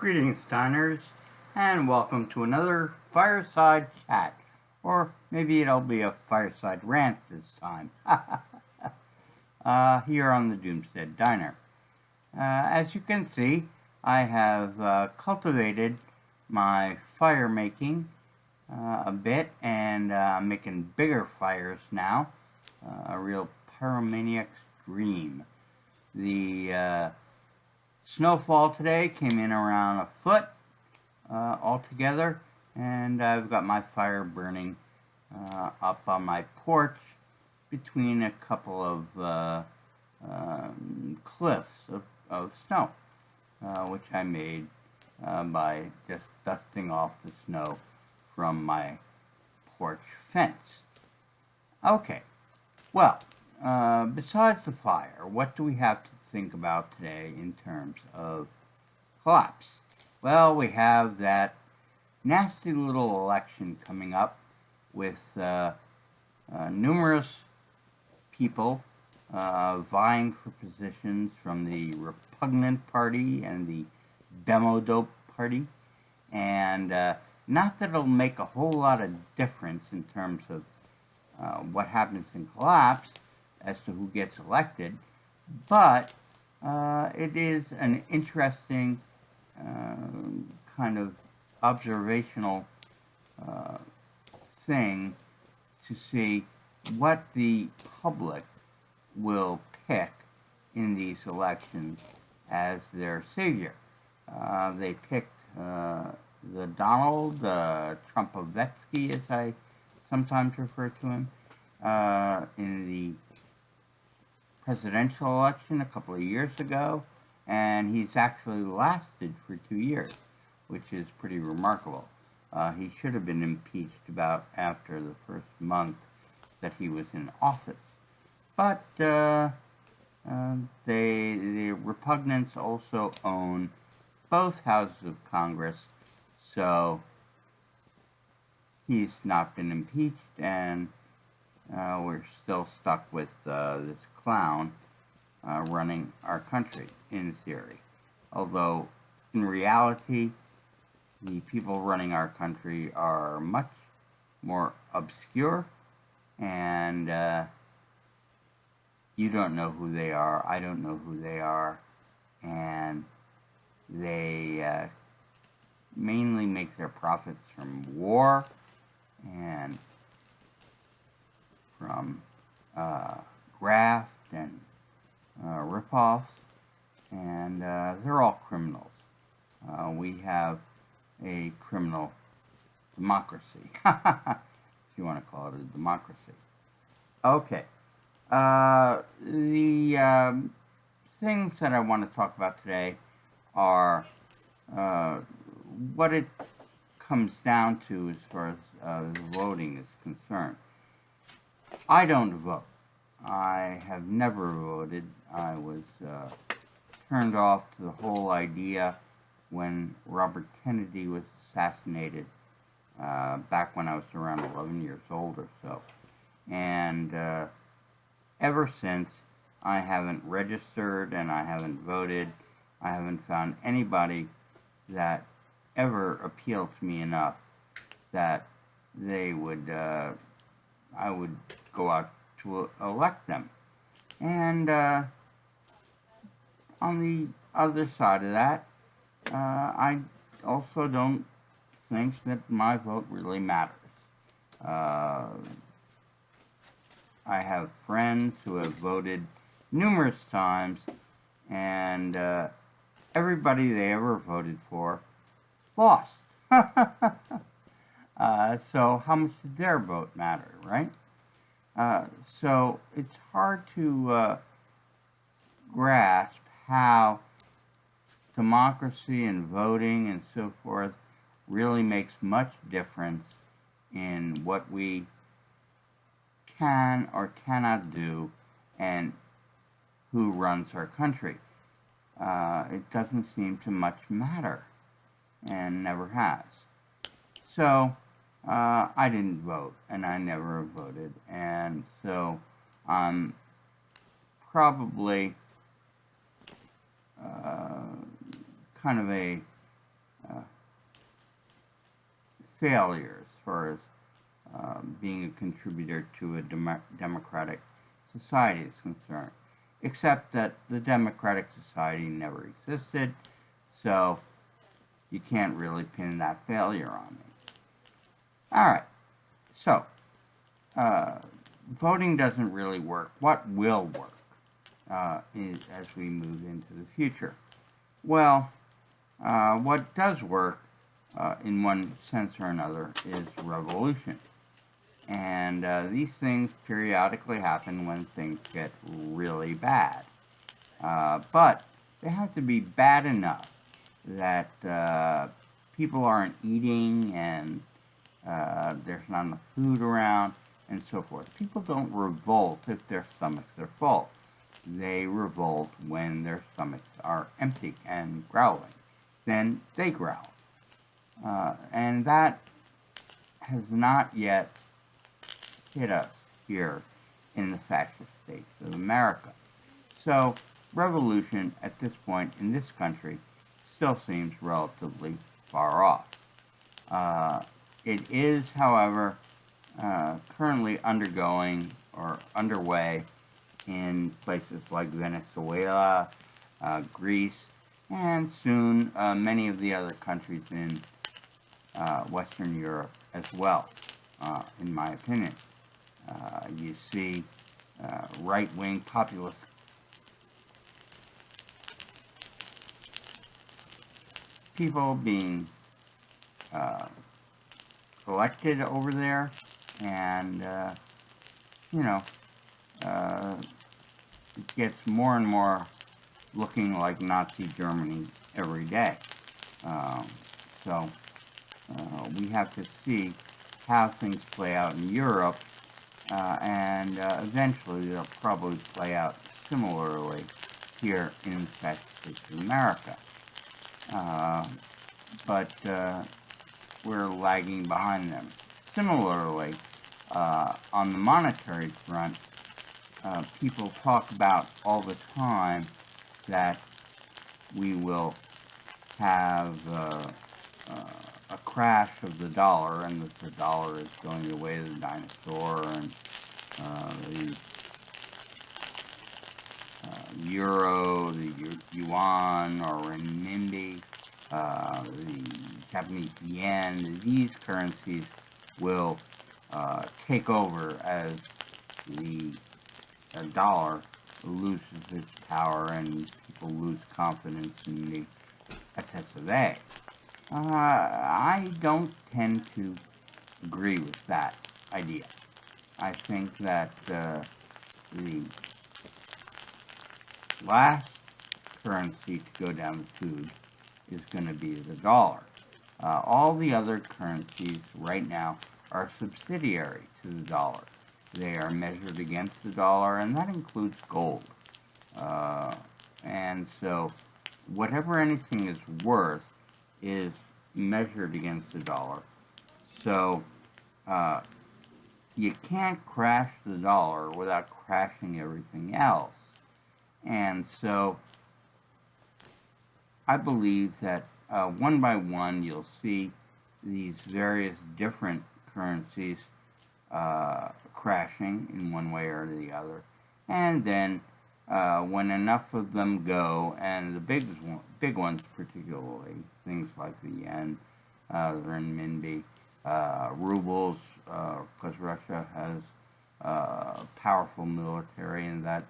Greetings, diners, and welcome to another Fireside Chat. Or maybe it'll be a Fireside Rant this time. Here on the Doomstead Diner. As you can see, I have cultivated my fire making a bit, and I'm making bigger fires now. A real pyromaniac's dream. The snowfall today came in around a foot altogether, and I've got my fire burning up on my porch between a couple of cliffs of snow, which I made by just dusting off the snow from my porch fence. Okay, well, besides the fire, what do we have to think about today in terms of collapse? Well, we have that nasty little election coming up with numerous people vying for positions from the Repugnant Party and the Demodope Party, and not that it'll make a whole lot of difference in terms of what happens in collapse as to who gets elected, but it is an interesting kind of observational thing to see what the public will pick in these elections as their savior. They picked the Donald Trumpovetsky, as I sometimes refer to him, in the presidential election a couple of years ago, and he's actually lasted for 2 years, which is pretty remarkable. He should have been impeached about after the first month that he was in office. But the Repugnants also own both houses of Congress, so he's not been impeached, and we're still stuck with this clown running our country, in theory. Although, in reality, the people running our country are much more obscure, and you don't know who they are, I don't know who they are, and they mainly make their profits from war and from graft and rip-offs, and they're all criminals. We have a criminal democracy, if you want to call it a democracy. Okay, the things that I want to talk about today are what it comes down to as far as voting is concerned. I don't vote. I have never voted. I was turned off to the whole idea when Robert Kennedy was assassinated back when I was around 11 years old or so. And ever since, I haven't registered and I haven't voted. I haven't found anybody that ever appealed to me enough that they would, I would go out to elect them. And on the other side of that, I also don't think that my vote really matters. I have friends who have voted numerous times, and everybody they ever voted for lost. So how much did their vote matter, right? So it's hard to grasp how democracy and voting and so forth really makes much difference in what we can or cannot do and who runs our country. It doesn't seem to much matter, and never has. So I didn't vote, and I never voted, and so I'm probably kind of a failure as far as being a contributor to a democratic society is concerned, except that the democratic society never existed, so you can't really pin that failure on me. All right, so voting doesn't really work. What will work as we move into the future? Well, what does work in one sense or another is revolution. And these things periodically happen when things get really bad. But they have to be bad enough that people aren't eating and there's not enough food around and so forth. People don't revolt if their stomachs are full. They revolt when their stomachs are empty and growling. Then they growl. And that has not yet hit us here in the fascist states of America. So revolution at this point in this country still seems relatively far off. It is, however, currently undergoing or underway in places like Venezuela, Greece, and soon many of the other countries in Western Europe as well, in my opinion. You see right-wing populist people being elected over there, and it gets more and more looking like Nazi Germany every day. So we have to see how things play out in Europe, and eventually they'll probably play out similarly here in the United States of America. But we're lagging behind them. Similarly, on the monetary front, people talk about all the time that we will have a crash of the dollar, and that the dollar is going the way of the dinosaur, and the euro, the yuan or renminbi, the Japanese yen, these currencies will take over as the dollar loses its power and people lose confidence in the FSA. I don't tend to agree with that idea. I think that the last currency to go down the tube is going to be the dollar. All the other currencies right now are subsidiary to the dollar. They are measured against the dollar, and that includes gold. And so whatever anything is worth is measured against the dollar. So you can't crash the dollar without crashing everything else. And so I believe that one by one you'll see these various different currencies crashing in one way or the other. And then when enough of them go, and the big ones particularly, things like the yen, the renminbi, rubles, because Russia has a powerful military and that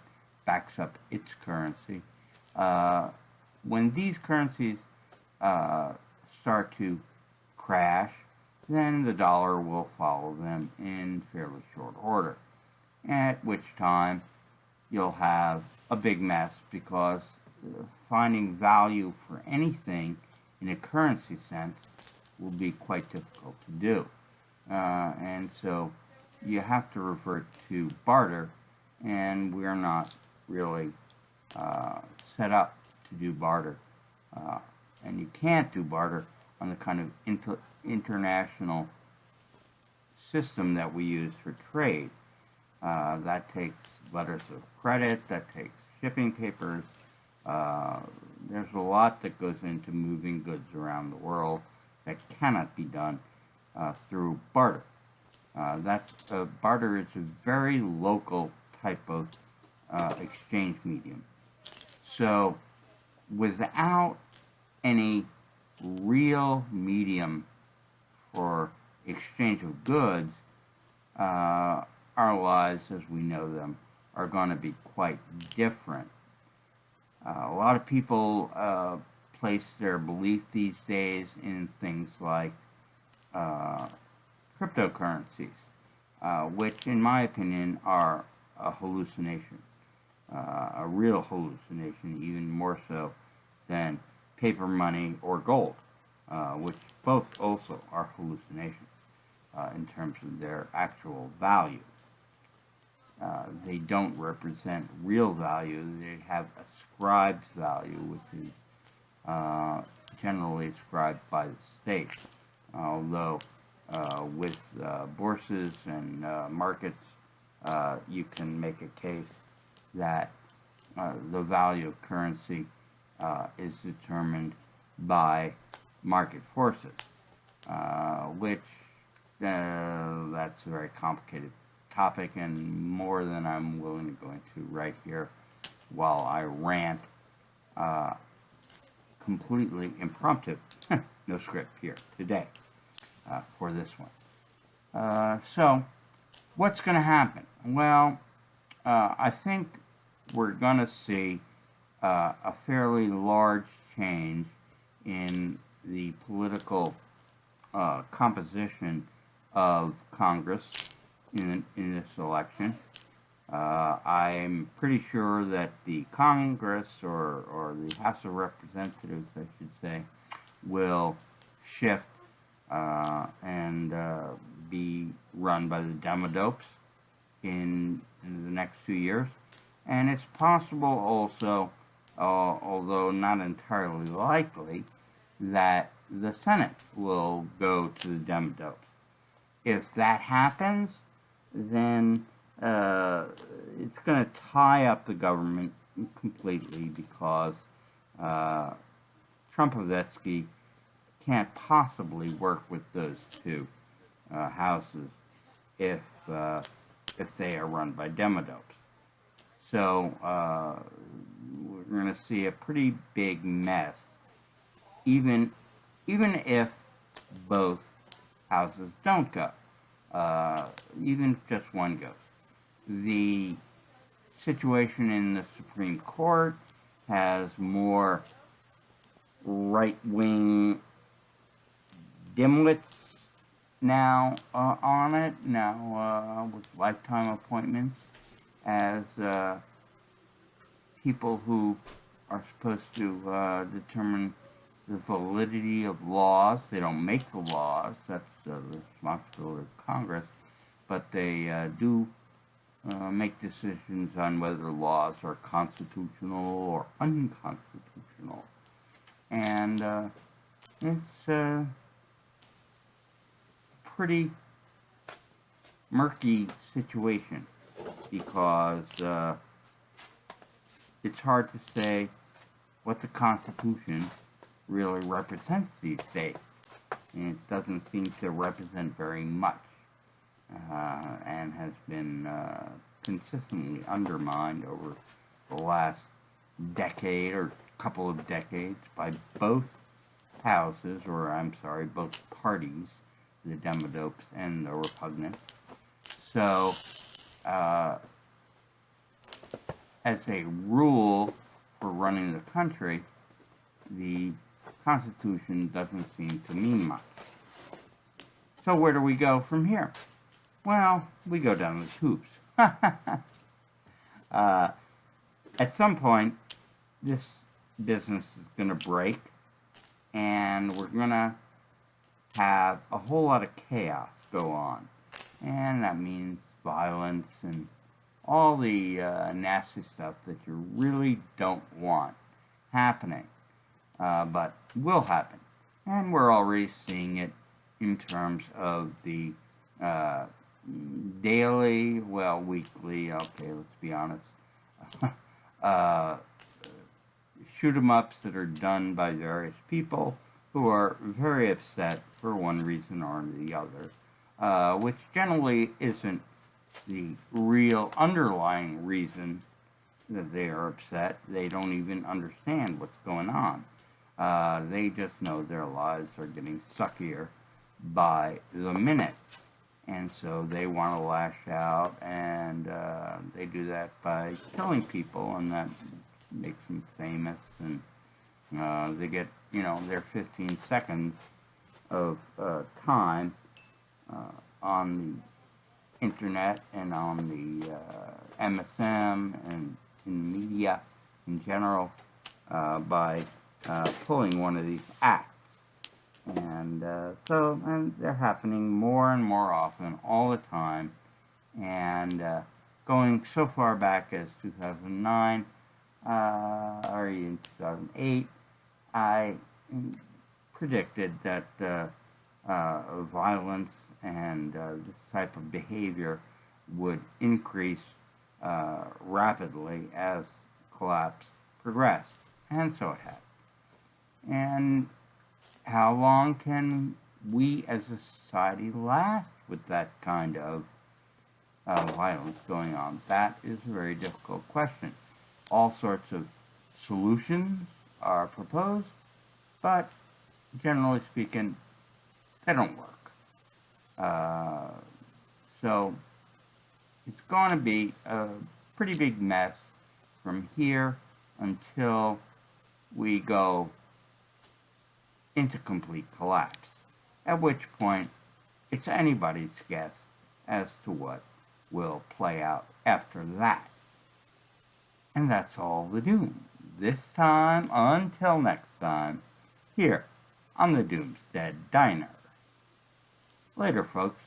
backs up its currency. When these currencies start to crash, then the dollar will follow them in fairly short order, at which time you'll have a big mess, because finding value for anything in a currency sense will be quite difficult to do. And so you have to revert to barter, and we're not really set up to do barter. And you can't do barter on the kind of international system that we use for trade. That takes letters of credit, that takes shipping papers. There's a lot that goes into moving goods around the world that cannot be done through barter. Barter is a very local type of exchange medium. So without any real medium for exchange of goods, our lives as we know them are going to be quite different. A lot of people place their belief these days in things like cryptocurrencies, which in my opinion are a hallucination, a real hallucination, even more so than paper money or gold, which both also are hallucinations in terms of their actual value. They don't represent real value. They have ascribed value, which is generally ascribed by the state. Although with bourses and markets, you can make a case that the value of currency is determined by market forces, which that's a very complicated topic and more than I'm willing to go into right here while I rant completely impromptu, no script here today for this one. So what's going to happen? Well, I think we're going to see a fairly large change in the political composition of Congress in this election. I'm pretty sure that the Congress, or the House of Representatives, I should say, will shift and be run by the Demodopes in the next 2 years. And it's possible also, although not entirely likely, that the Senate will go to the Demodopes. If that happens, then it's going to tie up the government completely because Trumpovetsky can't possibly work with those two houses if they are run by Demodopes. So we're going to see a pretty big mess, even if both houses don't go, even if just one goes. The situation in the Supreme Court has more right-wing dimwits now on it, with lifetime appointments as people who are supposed to determine the validity of laws. They don't make the laws, that's the responsibility of Congress, but they do make decisions on whether laws are constitutional or unconstitutional. And it's a pretty murky situation because it's hard to say what the Constitution really represents these days. And it doesn't seem to represent very much. And has been consistently undermined over the last decade or couple of decades by both houses, or I'm sorry, both parties, the Demodopes and the Repugnants. So, as a rule for running the country, the Constitution doesn't seem to mean much. So where do we go from here? Well, we go down the tubes. At some point, this business is going to break, and we're going to have a whole lot of chaos go on. And that means violence and all the nasty stuff that you really don't want happening, but will happen. And we're already seeing it in terms of the daily, well, weekly, okay, let's be honest, shoot 'em ups that are done by various people who are very upset for one reason or the other, which generally isn't the real underlying reason that they are upset. They don't even understand what's going on. They just know their lives are getting suckier by the minute. And so they want to lash out, and they do that by killing people, and that makes them famous. And they get, their 15 seconds of time on the internet and on the MSM and in media in general by pulling one of these acts. And and they're happening more and more often all the time, and going so far back as 2009 or even 2008, I predicted that violence and this type of behavior would increase rapidly as collapse progressed, and so it has. And how long can we as a society last with that kind of violence going on? That is a very difficult question. All sorts of solutions are proposed, but generally speaking, they don't work. So it's going to be a pretty big mess from here until we go into complete collapse, at which point it's anybody's guess as to what will play out after that. And that's all the doom. This time, until next time, here on the Doomsdead Diner. Later, folks.